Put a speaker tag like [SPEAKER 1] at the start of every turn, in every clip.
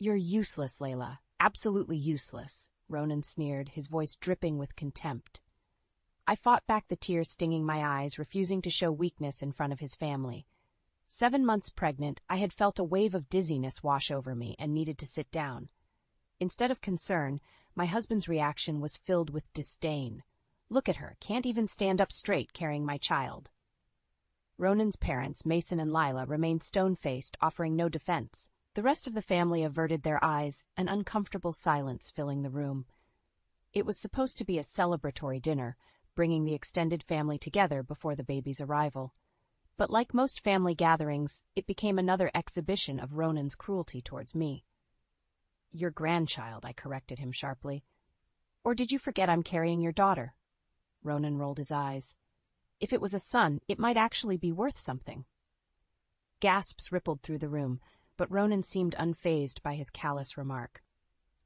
[SPEAKER 1] You're useless, Layla. Absolutely useless, Ronan sneered, his voice dripping with contempt. I fought back the tears stinging my eyes, refusing to show weakness in front of his family. 7 months pregnant, I had felt a wave of dizziness wash over me and needed to sit down. Instead of concern, my husband's reaction was filled with disdain. Look at her, can't even stand up straight carrying my child. Ronan's parents, Mason and Layla, remained stone-faced, offering no defense. The rest of the family averted their eyes, an uncomfortable silence filling the room. It was supposed to be a celebratory dinner, bringing the extended family together before the baby's arrival. But like most family gatherings, it became another exhibition of Ronan's cruelty towards me. Your grandchild, I corrected him sharply. Or did you forget I'm carrying your daughter? Ronan rolled his eyes. If it was a son, it might actually be worth something. Gasps rippled through the room, but Ronan seemed unfazed by his callous remark.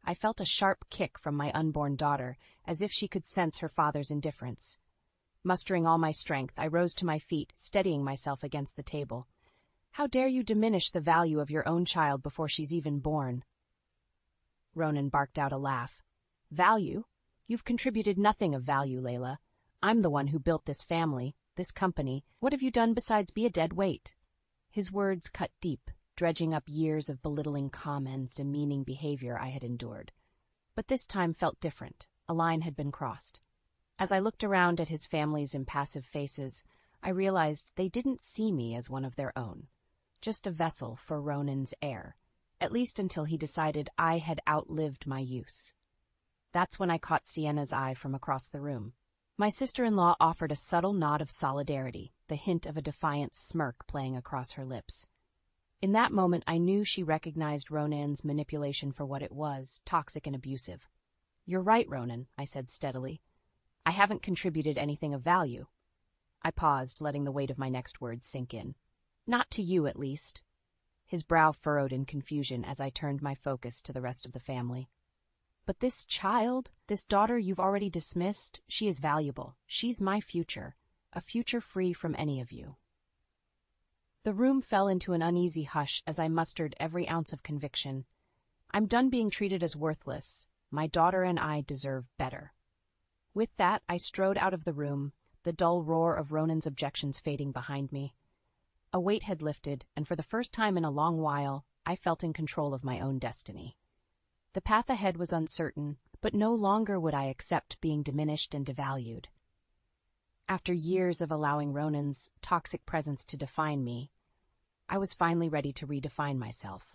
[SPEAKER 1] I felt a sharp kick from my unborn daughter, as if she could sense her father's indifference. Mustering all my strength, I rose to my feet, steadying myself against the table. How dare you diminish the value of your own child before she's even born? Ronan barked out a laugh. Value? You've contributed nothing of value, Layla. I'm the one who built this family, this company. What have you done besides be a dead weight? His words cut deep, dredging up years of belittling comments and demeaning behavior I had endured. But this time felt different. A line had been crossed. As I looked around at his family's impassive faces, I realized they didn't see me as one of their own, just a vessel for Ronan's heir, at least until he decided I had outlived my use. That's when I caught Sienna's eye from across the room. My sister-in-law offered a subtle nod of solidarity, the hint of a defiant smirk playing across her lips. In that moment, I knew she recognized Ronan's manipulation for what it was, toxic and abusive. You're right, Ronan, I said steadily. I haven't contributed anything of value. I paused, letting the weight of my next words sink in. Not to you, at least. His brow furrowed in confusion as I turned my focus to the rest of the family. But this child, this daughter you've already dismissed, she is valuable. She's my future, a future free from any of you. The room fell into an uneasy hush as I mustered every ounce of conviction. I'm done being treated as worthless. My daughter and I deserve better. With that, I strode out of the room, the dull roar of Ronan's objections fading behind me. A weight had lifted, and for the first time in a long while, I felt in control of my own destiny. The path ahead was uncertain, but no longer would I accept being diminished and devalued. After years of allowing Ronan's toxic presence to define me, I was finally ready to redefine myself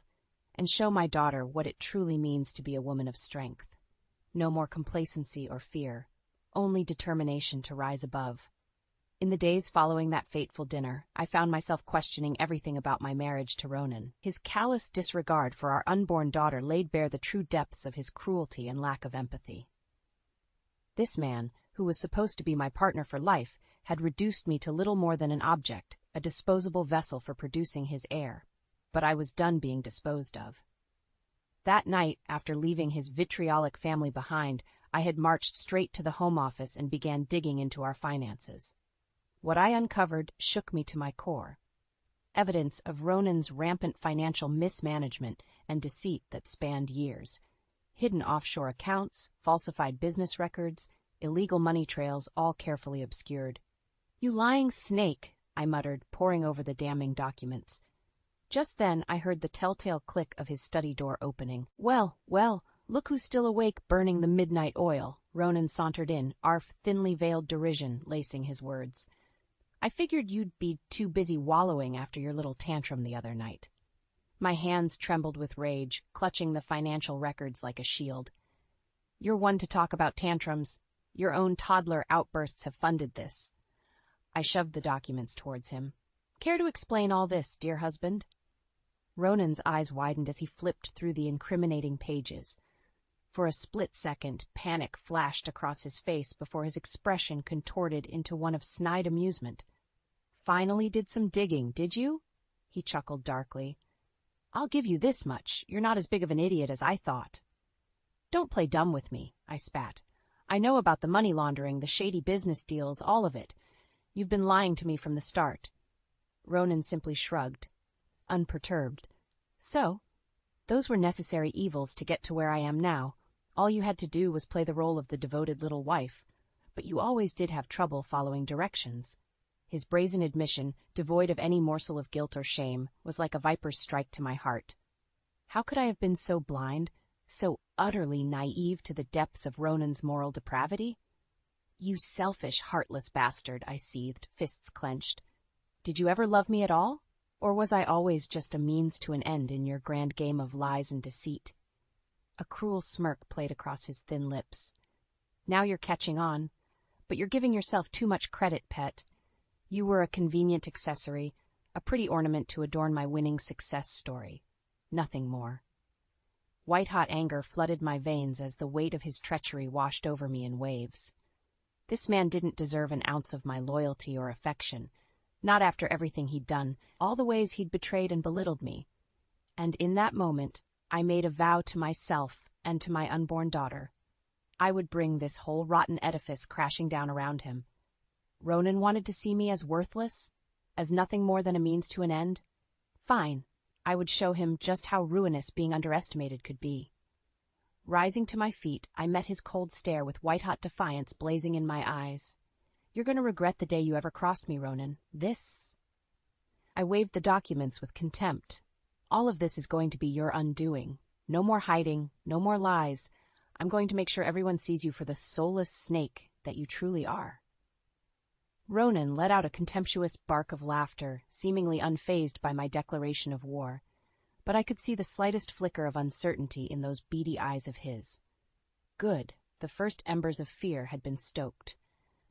[SPEAKER 1] and show my daughter what it truly means to be a woman of strength. No more complacency or fear, only determination to rise above. In the days following that fateful dinner, I found myself questioning everything about my marriage to Ronan. His callous disregard for our unborn daughter laid bare the true depths of his cruelty and lack of empathy. This man, who was supposed to be my partner for life, had reduced me to little more than an object, a disposable vessel for producing his heir. But I was done being disposed of. That night, after leaving his vitriolic family behind, I had marched straight to the home office and began digging into our finances. What I uncovered shook me to my core. Evidence of Ronan's rampant financial mismanagement and deceit that spanned years. Hidden offshore accounts, falsified business records, illegal money trails, all carefully obscured. "You lying snake," I muttered, poring over the damning documents. Just then I heard the telltale click of his study door opening. Well, look who's still awake burning the midnight oil. Ronan sauntered in, arf thinly veiled derision lacing his words. I figured you'd be too busy wallowing after your little tantrum the other night. My hands trembled with rage, clutching the financial records like a shield. You're one to talk about tantrums. Your own toddler outbursts have funded this. I shoved the documents towards him. Care to explain all this, dear husband? Ronan's eyes widened as he flipped through the incriminating pages. For a split second, panic flashed across his face before his expression contorted into one of snide amusement. Finally did some digging, did you? He chuckled darkly. I'll give you this much. You're not as big of an idiot as I thought. Don't play dumb with me, I spat. I know about the money laundering, the shady business deals, all of it. You've been lying to me from the start. Ronan simply shrugged, unperturbed. So, Those were necessary evils to get to where I am now. All you had to do was play the role of the devoted little wife. But you always did have trouble following directions. His brazen admission, devoid of any morsel of guilt or shame, was like a viper's strike to my heart. How could I have been so blind, so utterly naive to the depths of Ronan's moral depravity? You selfish, heartless bastard, I seethed, fists clenched. Did you ever love me at all? Or was I always just a means to an end in your grand game of lies and deceit? A cruel smirk played across his thin lips. Now you're catching on, but you're giving yourself too much credit, pet. You were a convenient accessory, a pretty ornament to adorn my winning success story. Nothing more. White-hot anger flooded my veins as the weight of his treachery washed over me in waves. This man didn't deserve an ounce of my loyalty or affection, not after everything he'd done, all the ways he'd betrayed and belittled me. And in that moment, I made a vow to myself and to my unborn daughter. I would bring this whole rotten edifice crashing down around him. Ronan wanted to see me as worthless, as nothing more than a means to an end. Fine, I would show him just how ruinous being underestimated could be. Rising to my feet, I met his cold stare with white-hot defiance blazing in my eyes. You're going to regret the day you ever crossed me, Ronan. I waved the documents with contempt. All of this is going to be your undoing. No more hiding, no more lies. I'm going to make sure everyone sees you for the soulless snake that you truly are. Ronan let out a contemptuous bark of laughter, seemingly unfazed by my declaration of war. But I could see the slightest flicker of uncertainty in those beady eyes of his. Good, the first embers of fear had been stoked.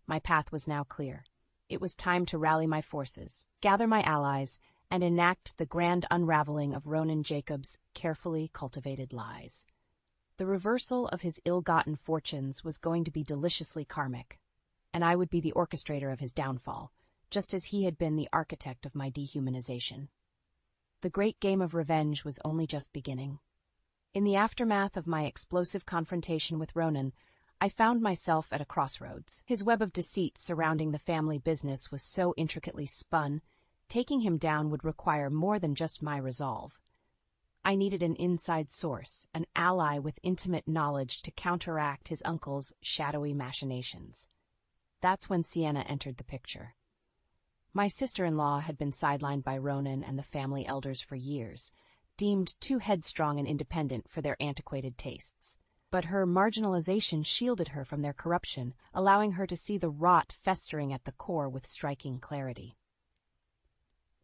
[SPEAKER 1] My path was now clear. It was time to rally my forces, gather my allies, and enact the grand unraveling of Ronan Jacob's carefully cultivated lies. The reversal of his ill-gotten fortunes was going to be deliciously karmic, and I would be the orchestrator of his downfall, just as he had been the architect of my dehumanization. The great game of revenge was only just beginning. In the aftermath of my explosive confrontation with Ronan, I found myself at a crossroads. His web of deceit surrounding the family business was so intricately spun, taking him down would require more than just my resolve. I needed an inside source, an ally with intimate knowledge to counteract his uncle's shadowy machinations. That's when Sienna entered the picture. My sister-in-law had been sidelined by Ronan and the family elders for years, deemed too headstrong and independent for their antiquated tastes. But her marginalization shielded her from their corruption, allowing her to see the rot festering at the core with striking clarity.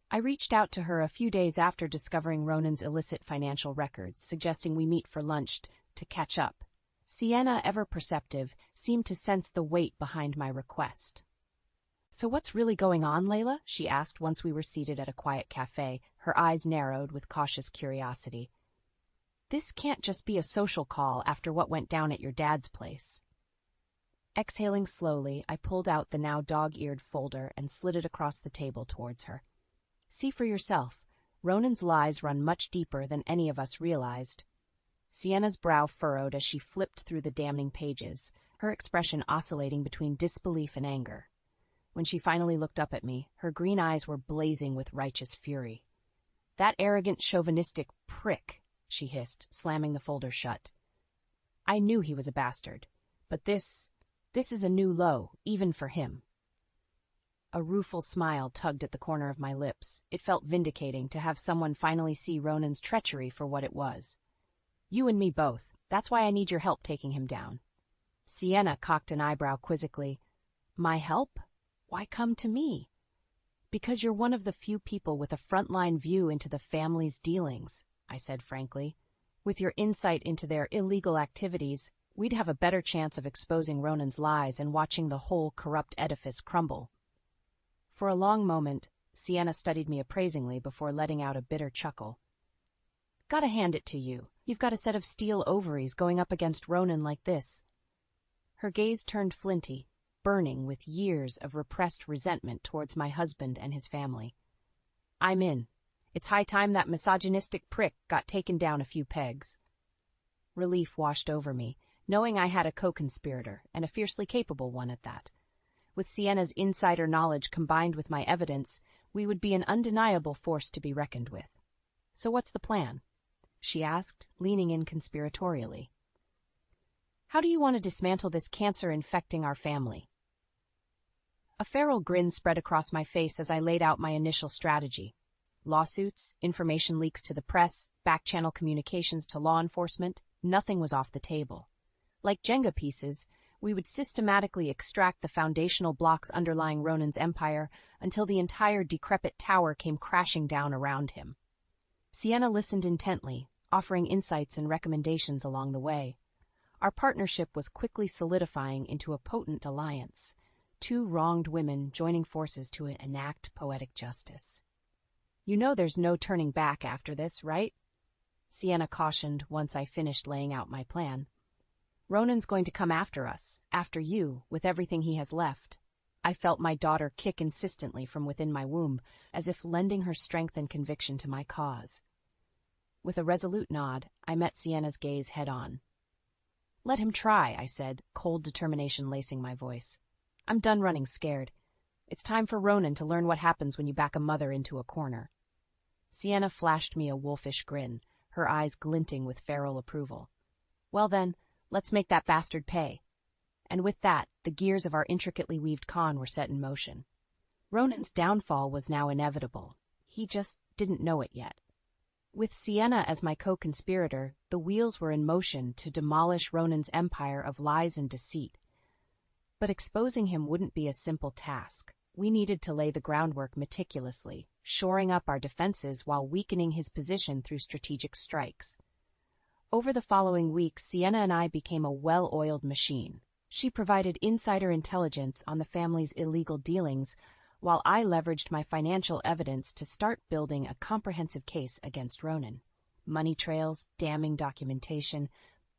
[SPEAKER 1] I reached out to her a few days after discovering Ronan's illicit financial records, suggesting we meet for lunch to catch up. Sienna, ever perceptive, seemed to sense the weight behind my request. "So what's really going on, Layla?" she asked once we were seated at a quiet cafe, her eyes narrowed with cautious curiosity. "This can't just be a social call after what went down at your dad's place." Exhaling slowly, I pulled out the now dog-eared folder and slid it across the table towards her. "See for yourself. Ronan's lies run much deeper than any of us realized." Sienna's brow furrowed as she flipped through the damning pages, her expression oscillating between disbelief and anger. When she finally looked up at me, her green eyes were blazing with righteous fury. "That arrogant, chauvinistic prick," she hissed, slamming the folder shut. I knew he was a bastard, but this is a new low, even for him. A rueful smile tugged at the corner of my lips. It felt vindicating to have someone finally see Ronan's treachery for what it was. "You and me both. That's why I need your help taking him down." Sienna cocked an eyebrow quizzically. "My help? Why come to me?" "Because you're one of the few people with a frontline view into the family's dealings," I said frankly. "With your insight into their illegal activities, we'd have a better chance of exposing Ronan's lies and watching the whole corrupt edifice crumble." For a long moment, Sienna studied me appraisingly before letting out a bitter chuckle. "Gotta hand it to you. You've got a set of steel ovaries going up against Ronan like this." Her gaze turned flinty, burning with years of repressed resentment towards my husband and his family. "I'm in. It's high time that misogynistic prick got taken down a few pegs." Relief washed over me, knowing I had a co-conspirator, and a fiercely capable one at that. With Sienna's insider knowledge combined with my evidence, we would be an undeniable force to be reckoned with. So what's the plan? she asked, leaning in conspiratorially. How do you want to dismantle this cancer infecting our family? A feral grin spread across my face as I laid out my initial strategy. Lawsuits, information leaks to the press, back-channel communications to law enforcement, nothing was off the table. Like Jenga pieces, we would systematically extract the foundational blocks underlying Ronan's empire until the entire decrepit tower came crashing down around him. Sienna listened intently, offering insights and recommendations along the way. Our partnership was quickly solidifying into a potent alliance, two wronged women joining forces to enact poetic justice. You know there's no turning back after this, right? Sienna cautioned once I finished laying out my plan. Ronan's going to come after us, after you, with everything he has left. I felt my daughter kick insistently from within my womb, as if lending her strength and conviction to my cause. With a resolute nod, I met Sienna's gaze head-on. Let him try, I said, cold determination lacing my voice. I'm done running scared. It's time for Ronan to learn what happens when you back a mother into a corner. Sienna flashed me a wolfish grin, her eyes glinting with feral approval. Well then, let's make that bastard pay. And with that, the gears of our intricately weaved con were set in motion. Ronan's downfall was now inevitable. He just didn't know it yet. With Sienna as my co-conspirator, the wheels were in motion to demolish Ronan's empire of lies and deceit. But exposing him wouldn't be a simple task. We needed to lay the groundwork meticulously, shoring up our defenses while weakening his position through strategic strikes. Over the following weeks, Sienna and I became a well-oiled machine. She provided insider intelligence on the family's illegal dealings, while I leveraged my financial evidence to start building a comprehensive case against Ronan. Money trails, damning documentation,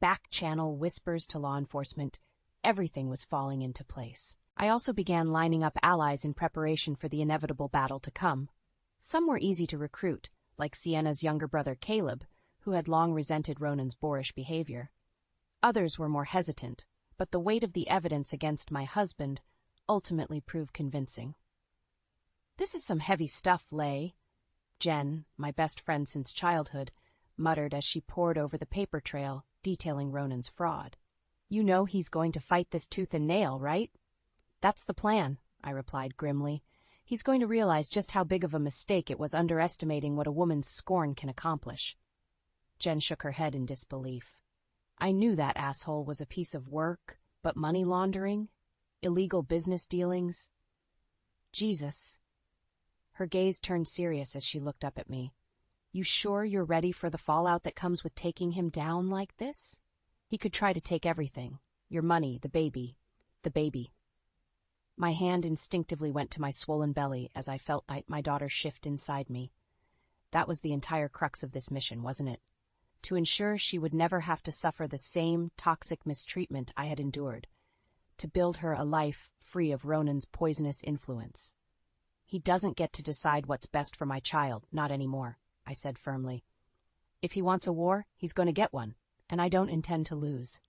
[SPEAKER 1] back-channel whispers to law enforcement, everything was falling into place. I also began lining up allies in preparation for the inevitable battle to come. Some were easy to recruit, like Sienna's younger brother Caleb, who had long resented Ronan's boorish behavior. Others were more hesitant, but the weight of the evidence against my husband ultimately proved convincing. This is some heavy stuff, Lay, Jen, my best friend since childhood, muttered as she pored over the paper trail detailing Ronan's fraud. You know he's going to fight this tooth and nail, right? That's the plan, I replied grimly. He's going to realize just how big of a mistake it was underestimating what a woman's scorn can accomplish. Jen shook her head in disbelief. I knew that asshole was a piece of work, but money laundering? Illegal business dealings? Jesus. Her gaze turned serious as she looked up at me. You sure you're ready for the fallout that comes with taking him down like this? He could try to take everything. Your money, the baby. My hand instinctively went to my swollen belly as I felt my daughter shift inside me. That was the entire crux of this mission, wasn't it? To ensure she would never have to suffer the same toxic mistreatment I had endured. To build her a life free of Ronan's poisonous influence. He doesn't get to decide what's best for my child, not anymore, I said firmly. If he wants a war, he's going to get one, and I don't intend to lose.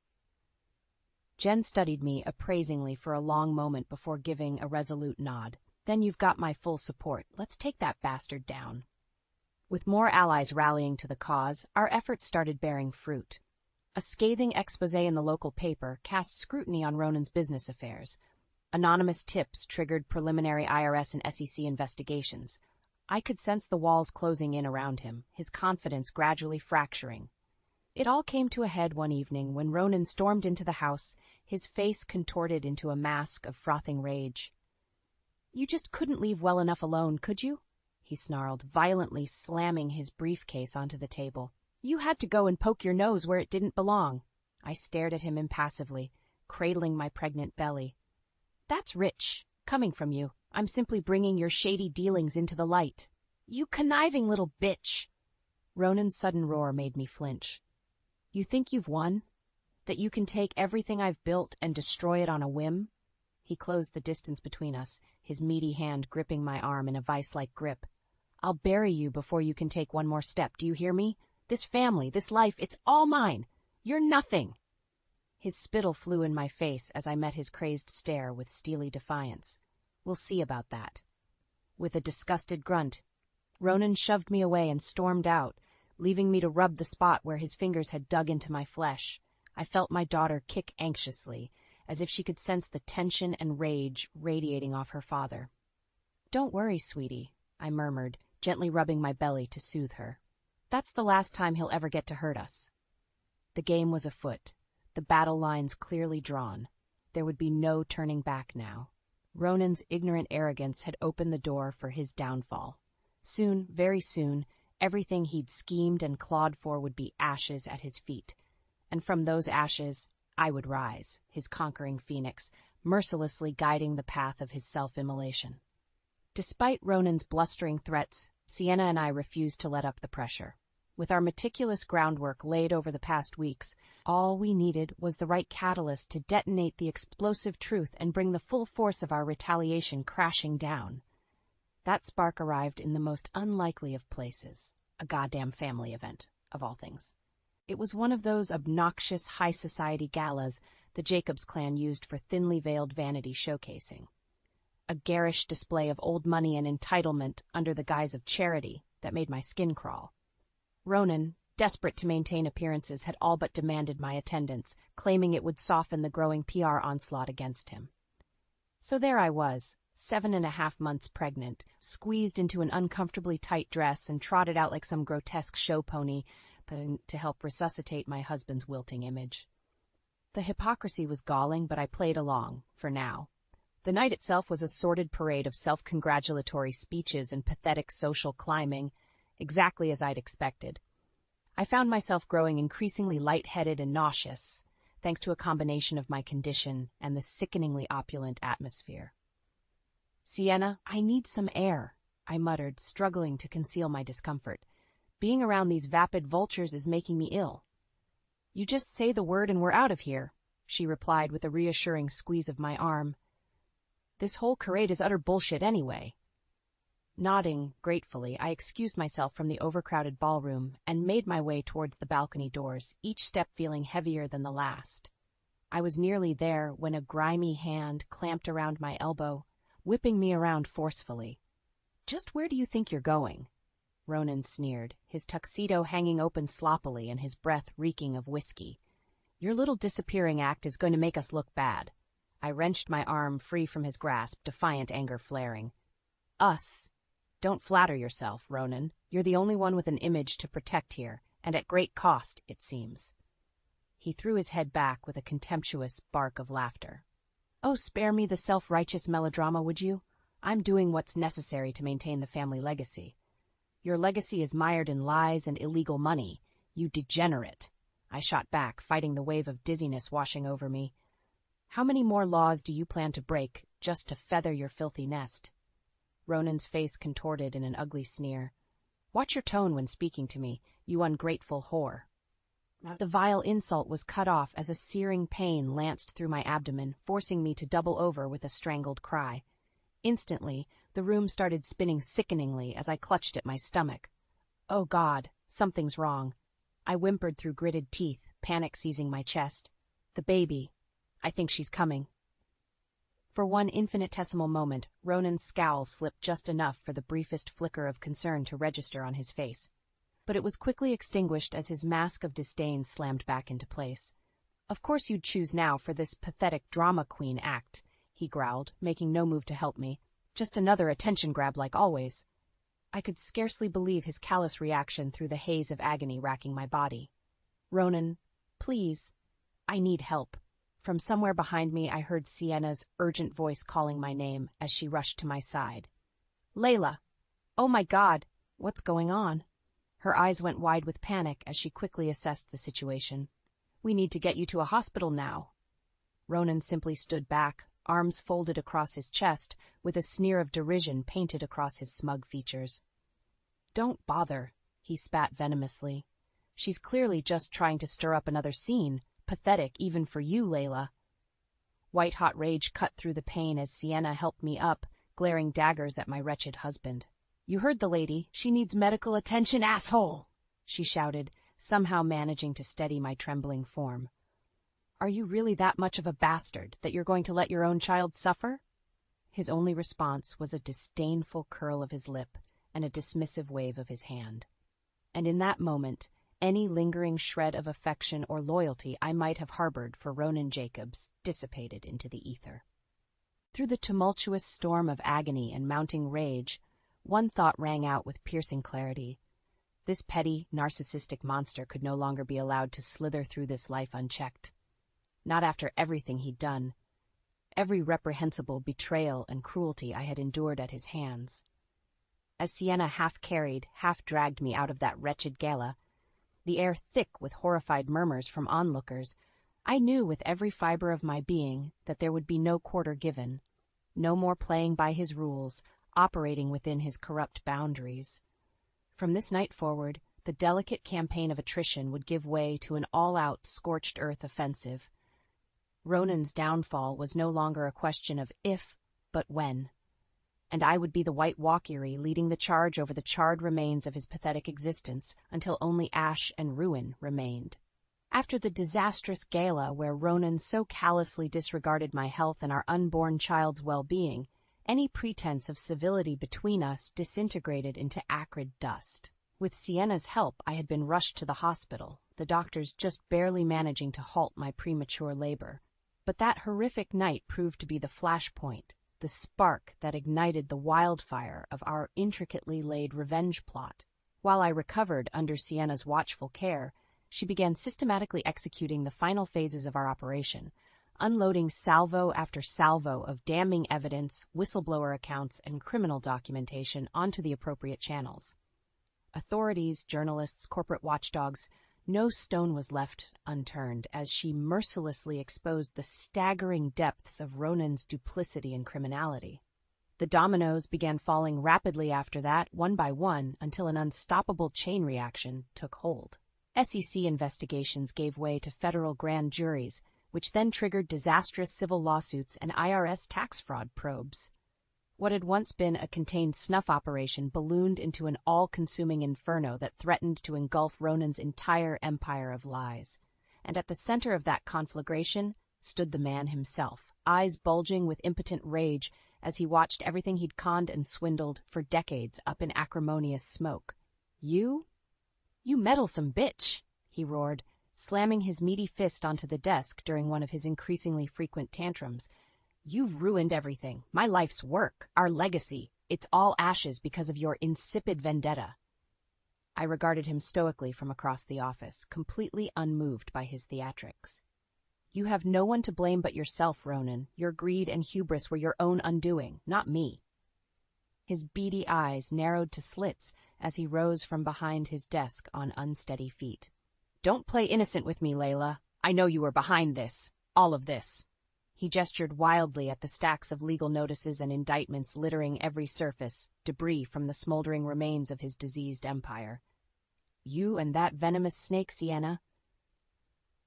[SPEAKER 1] Jen studied me appraisingly for a long moment before giving a resolute nod. Then you've got my full support. Let's take that bastard down. With more allies rallying to the cause, our efforts started bearing fruit. A scathing expose in the local paper cast scrutiny on Ronan's business affairs. Anonymous tips triggered preliminary IRS and SEC investigations. I could sense the walls closing in around him, his confidence gradually fracturing. It all came to a head one evening when Ronan stormed into the house, his face contorted into a mask of frothing rage. You just couldn't leave well enough alone, could you? He snarled, violently slamming his briefcase onto the table. You had to go and poke your nose where it didn't belong. I stared at him impassively, cradling my pregnant belly. That's rich, coming from you. I'm simply bringing your shady dealings into the light. You conniving little bitch! Ronan's sudden roar made me flinch. You think you've won? That you can take everything I've built and destroy it on a whim? He closed the distance between us, his meaty hand gripping my arm in a vice-like grip. I'll bury you before you can take one more step, do you hear me? This family, this life, it's all mine. You're nothing. His spittle flew in my face as I met his crazed stare with steely defiance. We'll see about that. With a disgusted grunt, Ronan shoved me away and stormed out, leaving me to rub the spot where his fingers had dug into my flesh. I felt my daughter kick anxiously, as if she could sense the tension and rage radiating off her father. "Don't worry, sweetie," I murmured, gently rubbing my belly to soothe her. "That's the last time he'll ever get to hurt us." The game was afoot, the battle lines clearly drawn. There would be no turning back now. Ronan's ignorant arrogance had opened the door for his downfall. Soon, very soon, everything he'd schemed and clawed for would be ashes at his feet. And from those ashes, I would rise, his conquering phoenix, mercilessly guiding the path of his self-immolation. Despite Ronan's blustering threats, Sienna and I refused to let up the pressure. With our meticulous groundwork laid over the past weeks, all we needed was the right catalyst to detonate the explosive truth and bring the full force of our retaliation crashing down. That spark arrived in the most unlikely of places, a goddamn family event, of all things. It was one of those obnoxious high society galas the Jacobs clan used for thinly veiled vanity showcasing. A garish display of old money and entitlement under the guise of charity that made my skin crawl. Ronan, desperate to maintain appearances, had all but demanded my attendance, claiming it would soften the growing PR onslaught against him. So there I was, 7.5 months pregnant, squeezed into an uncomfortably tight dress and trotted out like some grotesque show pony, but to help resuscitate my husband's wilting image. The hypocrisy was galling, but I played along, for now. The night itself was a sordid parade of self-congratulatory speeches and pathetic social climbing, exactly as I'd expected. I found myself growing increasingly lightheaded and nauseous, thanks to a combination of my condition and the sickeningly opulent atmosphere. "Sienna, I need some air," I muttered, struggling to conceal my discomfort. "Being around these vapid vultures is making me ill." "You just say the word and we're out of here," she replied with a reassuring squeeze of my arm. "This whole charade is utter bullshit anyway." Nodding gratefully, I excused myself from the overcrowded ballroom and made my way towards the balcony doors, each step feeling heavier than the last. I was nearly there when a grimy hand clamped around my elbow, whipping me around forcefully. "Just where do you think you're going?" Ronan sneered, his tuxedo hanging open sloppily and his breath reeking of whiskey. "Your little disappearing act is going to make us look bad." I wrenched my arm free from his grasp, defiant anger flaring. "Us? Don't flatter yourself, Ronan. You're the only one with an image to protect here, and at great cost, it seems." He threw his head back with a contemptuous bark of laughter. "Oh, spare me the self-righteous melodrama, would you? I'm doing what's necessary to maintain the family legacy." "Your legacy is mired in lies and illegal money, you degenerate." I shot back, fighting the wave of dizziness washing over me. "How many more laws do you plan to break, just to feather your filthy nest?" Ronan's face contorted in an ugly sneer. "Watch your tone when speaking to me, you ungrateful whore." The vile insult was cut off as a searing pain lanced through my abdomen, forcing me to double over with a strangled cry. Instantly, the room started spinning sickeningly as I clutched at my stomach. "Oh God, something's wrong." I whimpered through gritted teeth, panic seizing my chest. "The baby. I think she's coming." For one infinitesimal moment, Ronan's scowl slipped just enough for the briefest flicker of concern to register on his face. But it was quickly extinguished as his mask of disdain slammed back into place. "Of course you'd choose now for this pathetic drama queen act," he growled, making no move to help me. "Just another attention grab like always." I could scarcely believe his callous reaction through the haze of agony racking my body. "Ronan, please. I need help." From somewhere behind me, I heard Sienna's urgent voice calling my name as she rushed to my side. "Layla! Oh my God! What's going on?" Her eyes went wide with panic as she quickly assessed the situation. "We need to get you to a hospital now." Ronan simply stood back, arms folded across his chest, with a sneer of derision painted across his smug features. "Don't bother," he spat venomously. "She's clearly just trying to stir up another scene. Pathetic even for you, Layla." White-hot rage cut through the pain as Sienna helped me up, glaring daggers at my wretched husband. "You heard the lady. She needs medical attention, asshole!" she shouted, somehow managing to steady my trembling form. "Are you really that much of a bastard that you're going to let your own child suffer?" His only response was a disdainful curl of his lip and a dismissive wave of his hand. and in that moment, any lingering shred of affection or loyalty I might have harbored for Ronan Jacobs dissipated into the ether. Through the tumultuous storm of agony and mounting rage, one thought rang out with piercing clarity. This petty, narcissistic monster could no longer be allowed to slither through this life unchecked. Not after everything he'd done, every reprehensible betrayal and cruelty I had endured at his hands. As Sienna half-carried, half-dragged me out of that wretched gala, the air thick with horrified murmurs from onlookers, I knew with every fiber of my being that there would be no quarter given, no more playing by his rules, operating within his corrupt boundaries. From this night forward, the delicate campaign of attrition would give way to an all-out scorched earth offensive. Ronan's downfall was no longer a question of if, but when. And I would be the White Walkyrie leading the charge over the charred remains of his pathetic existence until only ash and ruin remained. After the disastrous gala where Ronan so callously disregarded my health and our unborn child's well-being, any pretense of civility between us disintegrated into acrid dust. With Sienna's help, I had been rushed to the hospital, the doctors just barely managing to halt my premature labor. But that horrific night proved to be the flashpoint, the spark that ignited the wildfire of our intricately laid revenge plot. While I recovered under Sienna's watchful care, she began systematically executing the final phases of our operation, unloading salvo after salvo of damning evidence, whistleblower accounts, and criminal documentation onto the appropriate channels. Authorities, journalists, corporate watchdogs, no stone was left unturned as she mercilessly exposed the staggering depths of Ronan's duplicity and criminality. The dominoes began falling rapidly after that, one by one, until an unstoppable chain reaction took hold. SEC investigations gave way to federal grand juries, which then triggered disastrous civil lawsuits and IRS tax fraud probes. What had once been a contained snuff operation ballooned into an all-consuming inferno that threatened to engulf Ronan's entire empire of lies. And at the center of that conflagration stood the man himself, eyes bulging with impotent rage as he watched everything he'd conned and swindled for decades up in acrimonious smoke. You meddlesome bitch, he roared, slamming his meaty fist onto the desk during one of his increasingly frequent tantrums. You've ruined everything. My life's work, our legacy. It's all ashes because of your insipid vendetta. I regarded him stoically from across the office, completely unmoved by his theatrics. You have no one to blame but yourself, Ronan. Your greed and hubris were your own undoing, not me. His beady eyes narrowed to slits as he rose from behind his desk on unsteady feet. Don't play innocent with me, Layla. I know you were behind this. All of this. He gestured wildly at the stacks of legal notices and indictments littering every surface, debris from the smoldering remains of his diseased empire. You and that venomous snake, Sienna.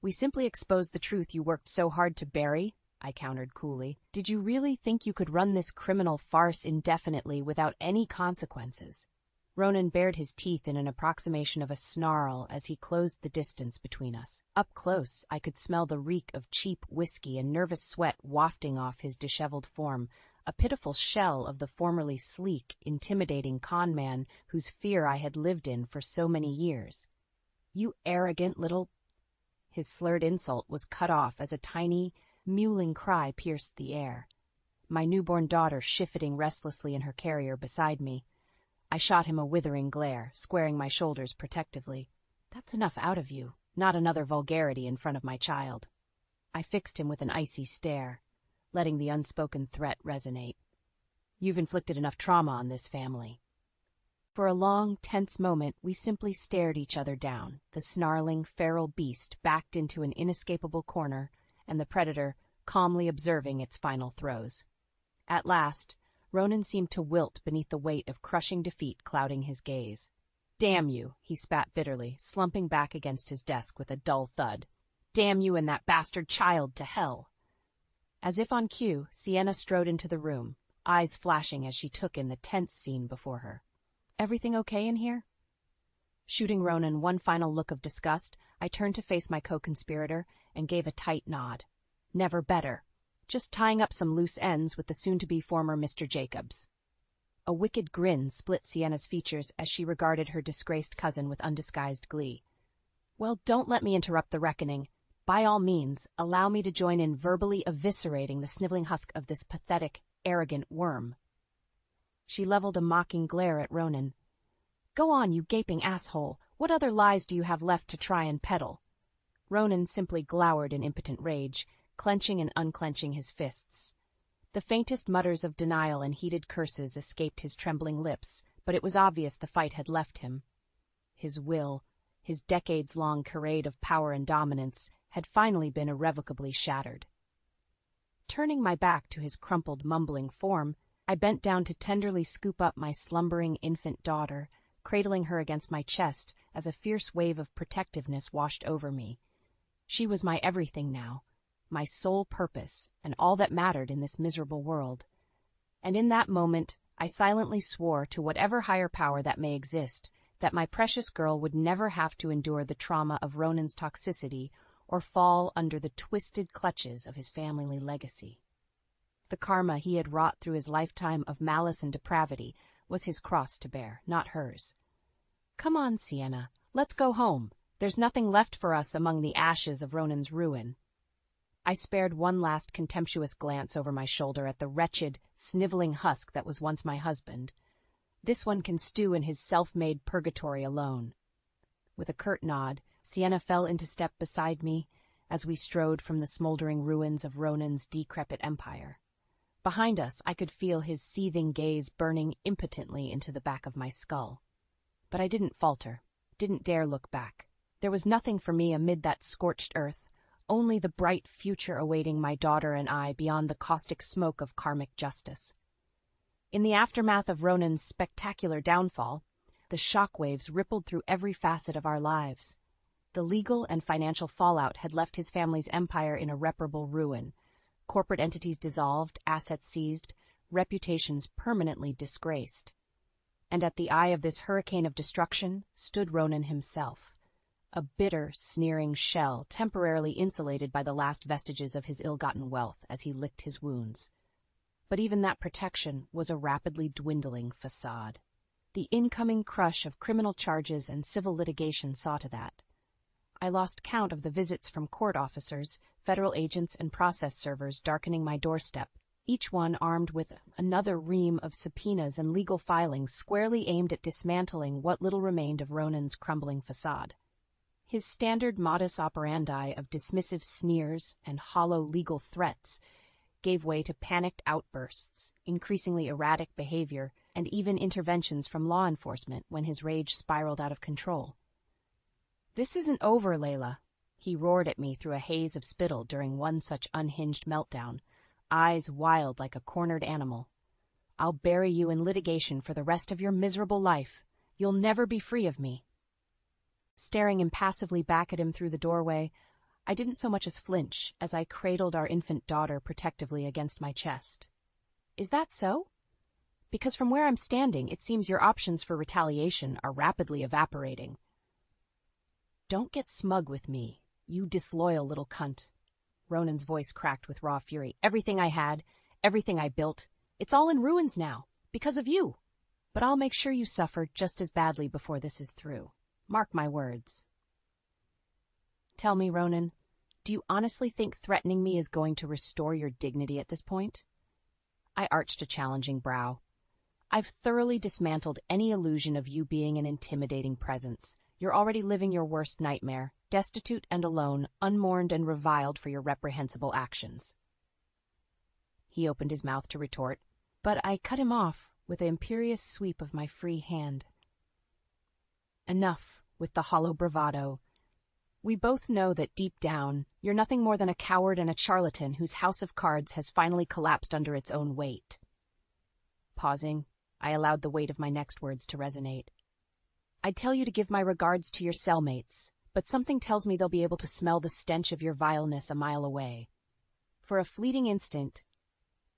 [SPEAKER 1] We simply exposed the truth you worked so hard to bury, I countered coolly. Did you really think you could run this criminal farce indefinitely without any consequences? Ronan bared his teeth in an approximation of a snarl as he closed the distance between us. Up close, I could smell the reek of cheap whiskey and nervous sweat wafting off his disheveled form, a pitiful shell of the formerly sleek, intimidating con man whose fear I had lived in for so many years. You arrogant little... His slurred insult was cut off as a tiny, mewling cry pierced the air. My newborn daughter shifting restlessly in her carrier beside me. I shot him a withering glare, squaring my shoulders protectively. That's enough out of you. Not another vulgarity in front of my child. I fixed him with an icy stare, letting the unspoken threat resonate. You've inflicted enough trauma on this family. For a long, tense moment, we simply stared each other down, the snarling, feral beast backed into an inescapable corner, and the predator calmly observing its final throes. At last, Ronan seemed to wilt beneath the weight of crushing defeat clouding his gaze. Damn you, he spat bitterly, slumping back against his desk with a dull thud. Damn you and that bastard child to hell. As if on cue, Sienna strode into the room, eyes flashing as she took in the tense scene before her. Everything okay in here? Shooting Ronan one final look of disgust, I turned to face my co-conspirator and gave a tight nod. Never better. Just tying up some loose ends with the soon-to-be former Mr. Jacobs. A wicked grin split Sienna's features as she regarded her disgraced cousin with undisguised glee. Well, don't let me interrupt the reckoning. By all means, allow me to join in verbally eviscerating the sniveling husk of this pathetic, arrogant worm. She leveled a mocking glare at Ronan. Go on, you gaping asshole. What other lies do you have left to try and peddle? Ronan simply glowered in impotent rage, clenching and unclenching his fists. The faintest mutters of denial and heated curses escaped his trembling lips, but it was obvious the fight had left him. His will, his decades-long charade of power and dominance, had finally been irrevocably shattered. Turning my back to his crumpled, mumbling form, I bent down to tenderly scoop up my slumbering infant daughter, cradling her against my chest as a fierce wave of protectiveness washed over me. She was my everything now, my sole purpose, and all that mattered in this miserable world. And in that moment, I silently swore to whatever higher power that may exist, that my precious girl would never have to endure the trauma of Ronan's toxicity or fall under the twisted clutches of his family legacy. The karma he had wrought through his lifetime of malice and depravity was his cross to bear, not hers. Come on, Sienna, let's go home. There's nothing left for us among the ashes of Ronan's ruin. I spared one last contemptuous glance over my shoulder at the wretched, sniveling husk that was once my husband. This one can stew in his self-made purgatory alone. With a curt nod, Sienna fell into step beside me as we strode from the smoldering ruins of Ronan's decrepit empire. Behind us, I could feel his seething gaze burning impotently into the back of my skull. But I didn't falter, didn't dare look back. There was nothing for me amid that scorched earth, only the bright future awaiting my daughter and I beyond the caustic smoke of karmic justice. In the aftermath of Ronan's spectacular downfall, the shockwaves rippled through every facet of our lives. The legal and financial fallout had left his family's empire in irreparable ruin. Corporate entities dissolved, assets seized, reputations permanently disgraced. And at the eye of this hurricane of destruction stood Ronan himself, a bitter, sneering shell temporarily insulated by the last vestiges of his ill-gotten wealth as he licked his wounds. But even that protection was a rapidly dwindling facade. The incoming crush of criminal charges and civil litigation saw to that. I lost count of the visits from court officers, federal agents, and process servers darkening my doorstep, each one armed with another ream of subpoenas and legal filings squarely aimed at dismantling what little remained of Ronan's crumbling facade. His standard modus operandi of dismissive sneers and hollow legal threats gave way to panicked outbursts, increasingly erratic behavior, and even interventions from law enforcement when his rage spiraled out of control. "This isn't over, Layla," he roared at me through a haze of spittle during one such unhinged meltdown, eyes wild like a cornered animal. "I'll bury you in litigation for the rest of your miserable life. You'll never be free of me." Staring impassively back at him through the doorway, I didn't so much as flinch as I cradled our infant daughter protectively against my chest. "Is that so? Because from where I'm standing, it seems your options for retaliation are rapidly evaporating." "Don't get smug with me, you disloyal little cunt." Ronan's voice cracked with raw fury. "Everything I had, everything I built, it's all in ruins now, because of you. But I'll make sure you suffer just as badly before this is through. Mark my words." "Tell me, Ronan, do you honestly think threatening me is going to restore your dignity at this point?" I arched a challenging brow. "I've thoroughly dismantled any illusion of you being an intimidating presence. You're already living your worst nightmare, destitute and alone, unmourned and reviled for your reprehensible actions." He opened his mouth to retort, but I cut him off with an imperious sweep of my free hand. "Enough with the hollow bravado. We both know that deep down, you're nothing more than a coward and a charlatan whose house of cards has finally collapsed under its own weight." Pausing, I allowed the weight of my next words to resonate. "I'd tell you to give my regards to your cellmates, but something tells me they'll be able to smell the stench of your vileness a mile away." For a fleeting instant,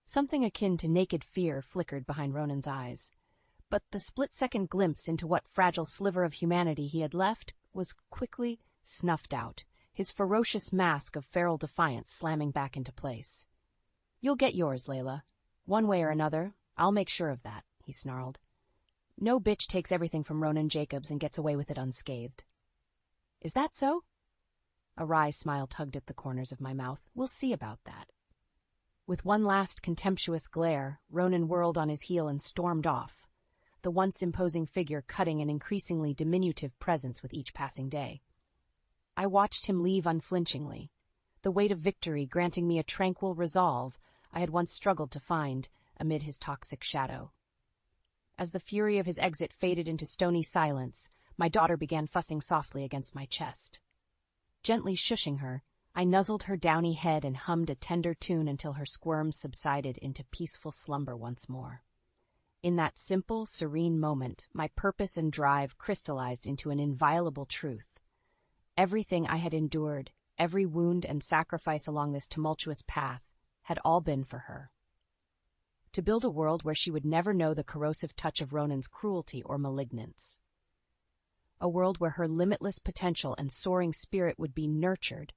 [SPEAKER 1] something akin to naked fear flickered behind Ronan's eyes. But the split-second glimpse into what fragile sliver of humanity he had left was quickly snuffed out, his ferocious mask of feral defiance slamming back into place. "You'll get yours, Layla. One way or another, I'll make sure of that," he snarled. No bitch takes everything from Ronan Jacobs and gets away with it unscathed. Is that so? A wry smile tugged at the corners of my mouth. We'll see about that. With one last contemptuous glare, Ronan whirled on his heel and stormed off, the once imposing figure cutting an increasingly diminutive presence with each passing day. I watched him leave unflinchingly, the weight of victory granting me a tranquil resolve I had once struggled to find amid his toxic shadow. As the fury of his exit faded into stony silence, my daughter began fussing softly against my chest. Gently shushing her, I nuzzled her downy head and hummed a tender tune until her squirms subsided into peaceful slumber once more. In that simple, serene moment, my purpose and drive crystallized into an inviolable truth. Everything I had endured, every wound and sacrifice along this tumultuous path, had all been for her. To build a world where she would never know the corrosive touch of Ronan's cruelty or malignance. A world where her limitless potential and soaring spirit would be nurtured,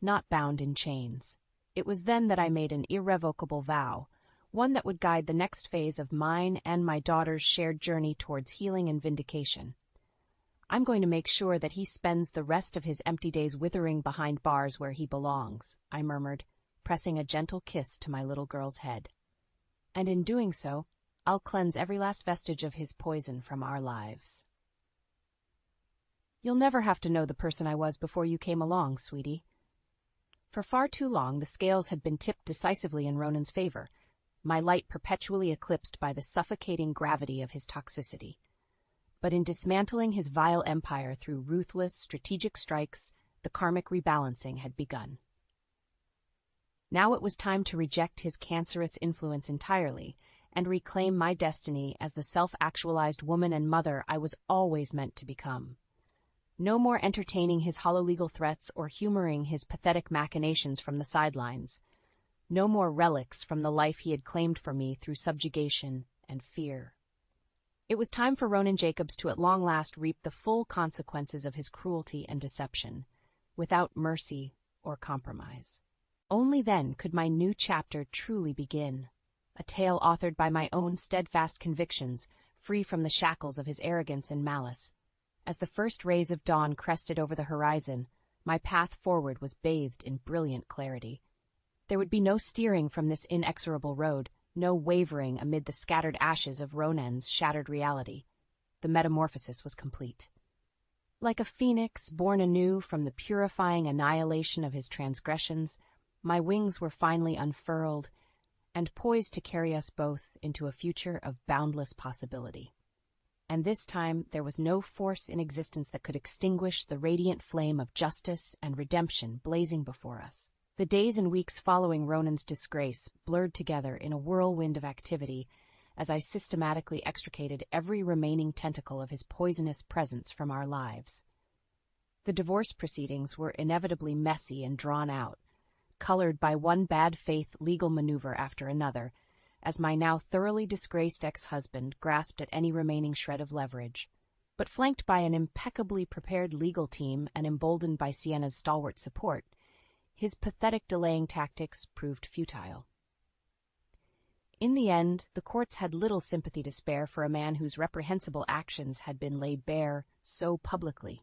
[SPEAKER 1] not bound in chains. It was then that I made an irrevocable vow, one that would guide the next phase of mine and my daughter's shared journey towards healing and vindication. I'm going to make sure that he spends the rest of his empty days withering behind bars where he belongs, I murmured, pressing a gentle kiss to my little girl's head. And in doing so, I'll cleanse every last vestige of his poison from our lives. You'll never have to know the person I was before you came along, sweetie. For far too long, the scales had been tipped decisively in Ronan's favor, my light perpetually eclipsed by the suffocating gravity of his toxicity. But in dismantling his vile empire through ruthless, strategic strikes, the karmic rebalancing had begun. Now it was time to reject his cancerous influence entirely and reclaim my destiny as the self-actualized woman and mother I was always meant to become. No more entertaining his hollow legal threats or humoring his pathetic machinations from the sidelines. No more relics from the life he had claimed for me through subjugation and fear. It was time for Ronan Jacobs to at long last reap the full consequences of his cruelty and deception, without mercy or compromise. Only then could my new chapter truly begin, a tale authored by my own steadfast convictions, free from the shackles of his arrogance and malice. As the first rays of dawn crested over the horizon, my path forward was bathed in brilliant clarity. There would be no steering from this inexorable road, no wavering amid the scattered ashes of Ronan's shattered reality. The metamorphosis was complete. Like a phoenix born anew from the purifying annihilation of his transgressions, my wings were finally unfurled and poised to carry us both into a future of boundless possibility. And this time there was no force in existence that could extinguish the radiant flame of justice and redemption blazing before us. The days and weeks following Ronan's disgrace blurred together in a whirlwind of activity as I systematically extricated every remaining tentacle of his poisonous presence from our lives. The divorce proceedings were inevitably messy and drawn out, colored by one bad faith legal maneuver after another, as my now thoroughly disgraced ex-husband grasped at any remaining shred of leverage. But flanked by an impeccably prepared legal team and emboldened by Sienna's stalwart support, his pathetic delaying tactics proved futile. In the end, the courts had little sympathy to spare for a man whose reprehensible actions had been laid bare so publicly.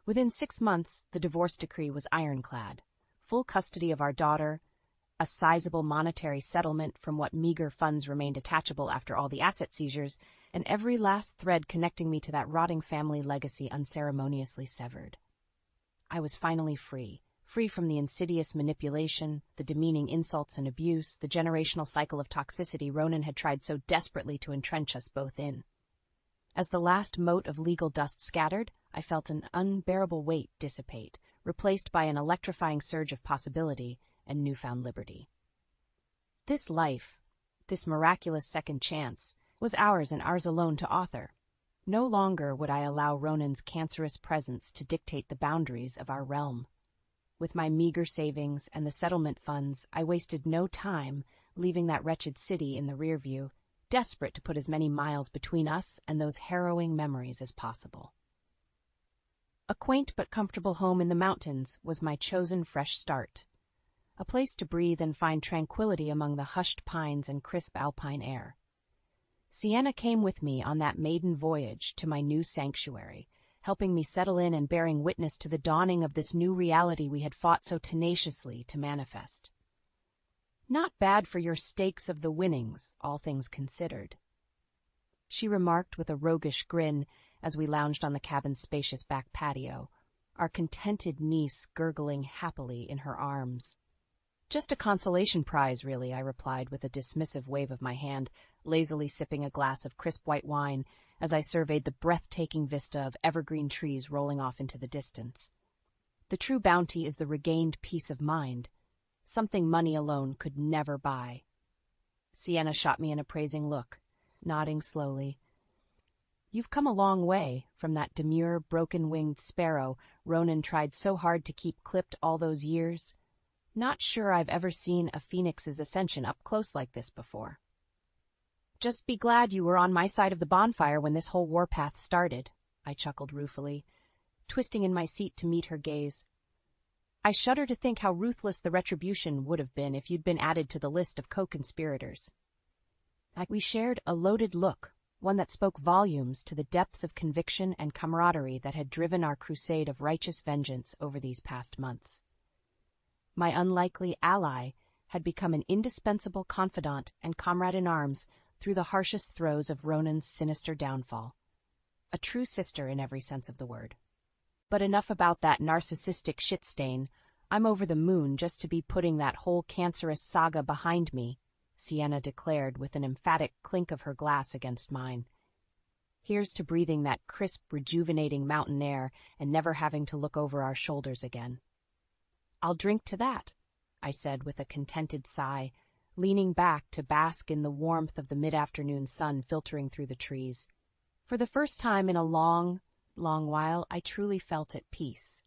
[SPEAKER 1] Within 6 months, the divorce decree was ironclad. Full custody of our daughter, a sizable monetary settlement from what meager funds remained attachable after all the asset seizures, and every last thread connecting me to that rotting family legacy unceremoniously severed. I was finally free from the insidious manipulation, the demeaning insults and abuse, the generational cycle of toxicity Ronan had tried so desperately to entrench us both in. As the last mote of legal dust scattered, I felt an unbearable weight dissipate, replaced by an electrifying surge of possibility and newfound liberty. This life, this miraculous second chance, was ours and ours alone to author. No longer would I allow Ronan's cancerous presence to dictate the boundaries of our realm. With my meager savings and the settlement funds, I wasted no time leaving that wretched city in the rear view, desperate to put as many miles between us and those harrowing memories as possible. A quaint but comfortable home in the mountains was my chosen fresh start, a place to breathe and find tranquility among the hushed pines and crisp alpine air. Sienna came with me on that maiden voyage to my new sanctuary, helping me settle in and bearing witness to the dawning of this new reality we had fought so tenaciously to manifest. "Not bad for your stakes of the winnings, all things considered," she remarked with a roguish grin as we lounged on the cabin's spacious back patio, our contented niece gurgling happily in her arms. "Just a consolation prize, really," I replied with a dismissive wave of my hand, lazily sipping a glass of crisp white wine as I surveyed the breathtaking vista of evergreen trees rolling off into the distance. "The true bounty is the regained peace of mind, something money alone could never buy." Sienna shot me an appraising look, nodding slowly. "You've come a long way from that demure, broken-winged sparrow Ronan tried so hard to keep clipped all those years. Not sure I've ever seen a phoenix's ascension up close like this before." "Just be glad you were on my side of the bonfire when this whole warpath started," I chuckled ruefully, twisting in my seat to meet her gaze. "I shudder to think how ruthless the retribution would have been if you'd been added to the list of co-conspirators." We shared a loaded look, one that spoke volumes to the depths of conviction and camaraderie that had driven our crusade of righteous vengeance over these past months. My unlikely ally had become an indispensable confidant and comrade-in-arms through the harshest throes of Ronan's sinister downfall. A true sister in every sense of the word. But enough about that narcissistic shit-stain. I'm over the moon just to be putting that whole cancerous saga behind me," Sienna declared with an emphatic clink of her glass against mine. "Here's to breathing that crisp, rejuvenating mountain air and never having to look over our shoulders again." "I'll drink to that," I said with a contented sigh, leaning back to bask in the warmth of the mid-afternoon sun filtering through the trees. For the first time in a long while, I truly felt at peace.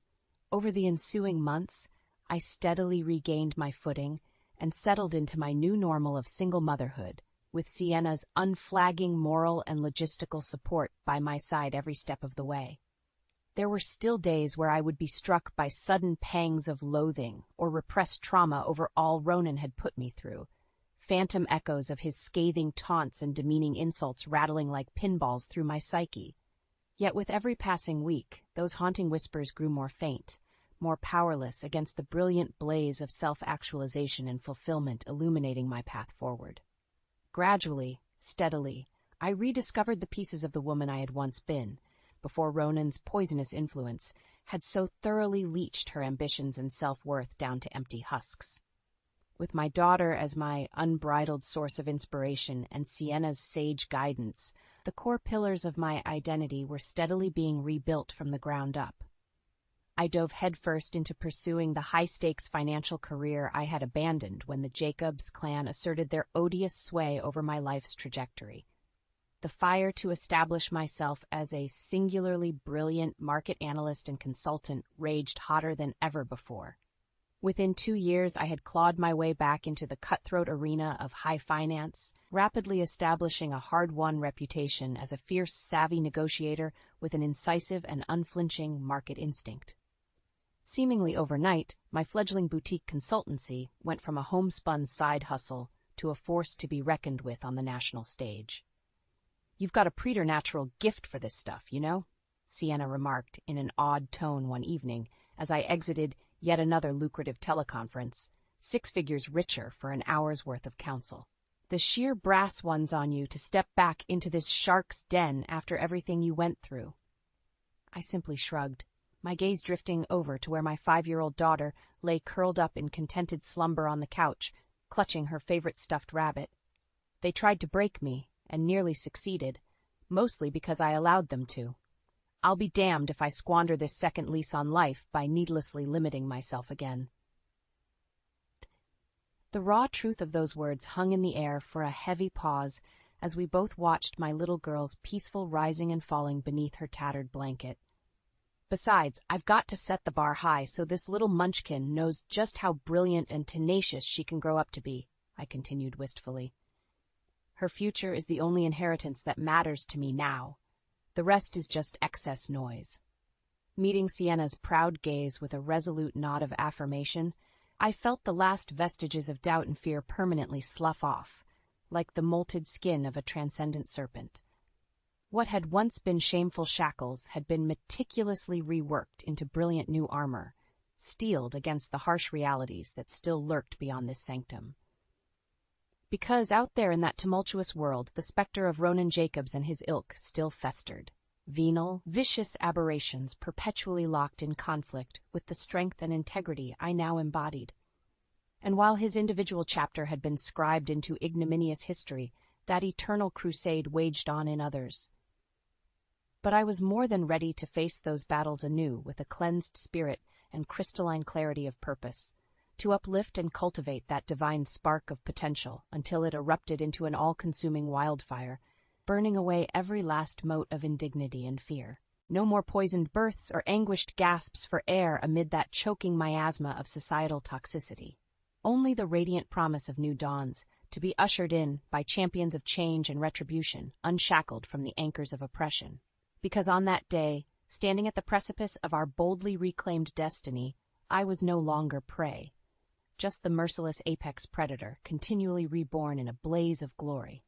[SPEAKER 1] Over the ensuing months, I steadily regained my footing and settled into my new normal of single motherhood, with Sienna's unflagging moral and logistical support by my side every step of the way. There were still days where I would be struck by sudden pangs of loathing or repressed trauma over all Ronan had put me through, phantom echoes of his scathing taunts and demeaning insults rattling like pinballs through my psyche. Yet with every passing week, those haunting whispers grew more faint, more powerless against the brilliant blaze of self-actualization and fulfillment illuminating my path forward. Gradually, steadily, I rediscovered the pieces of the woman I had once been, before Ronan's poisonous influence had so thoroughly leached her ambitions and self-worth down to empty husks. With my daughter as my unbridled source of inspiration and Sienna's sage guidance, the core pillars of my identity were steadily being rebuilt from the ground up. I dove headfirst into pursuing the high-stakes financial career I had abandoned when the Jacobs clan asserted their odious sway over my life's trajectory. The fire to establish myself as a singularly brilliant market analyst and consultant raged hotter than ever before. Within 2 years, I had clawed my way back into the cutthroat arena of high finance, rapidly establishing a hard-won reputation as a fierce, savvy negotiator with an incisive and unflinching market instinct. Seemingly overnight, my fledgling boutique consultancy went from a homespun side hustle to a force to be reckoned with on the national stage. "You've got a preternatural gift for this stuff, you know?" Sienna remarked in an odd tone one evening as I exited yet another lucrative teleconference, 6 figures richer for an hour's worth of counsel. "The sheer brass one's on you to step back into this shark's den after everything you went through." I simply shrugged, my gaze drifting over to where my 5-year-old daughter lay curled up in contented slumber on the couch, clutching her favorite stuffed rabbit. They tried to break me, and nearly succeeded, mostly because I allowed them to. I'll be damned if I squander this second lease on life by needlessly limiting myself again. The raw truth of those words hung in the air for a heavy pause as we both watched my little girl's peaceful rising and falling beneath her tattered blanket. Besides, I've got to set the bar high so this little munchkin knows just how brilliant and tenacious she can grow up to be, I continued wistfully. Her future is the only inheritance that matters to me now. The rest is just excess noise. Meeting Sienna's proud gaze with a resolute nod of affirmation, I felt the last vestiges of doubt and fear permanently slough off, like the molted skin of a transcendent serpent. What had once been shameful shackles had been meticulously reworked into brilliant new armor, steeled against the harsh realities that still lurked beyond this sanctum. Because out there in that tumultuous world, the specter of Ronan Jacobs and his ilk still festered. Venal, vicious aberrations perpetually locked in conflict with the strength and integrity I now embodied. And while his individual chapter had been scribed into ignominious history, that eternal crusade waged on in others. But I was more than ready to face those battles anew with a cleansed spirit and crystalline clarity of purpose, to uplift and cultivate that divine spark of potential until it erupted into an all-consuming wildfire, burning away every last mote of indignity and fear. No more poisoned births or anguished gasps for air amid that choking miasma of societal toxicity. Only the radiant promise of new dawns, to be ushered in by champions of change and retribution, unshackled from the anchors of oppression. Because on that day, standing at the precipice of our boldly reclaimed destiny, I was no longer prey, just the merciless apex predator, continually reborn in a blaze of glory.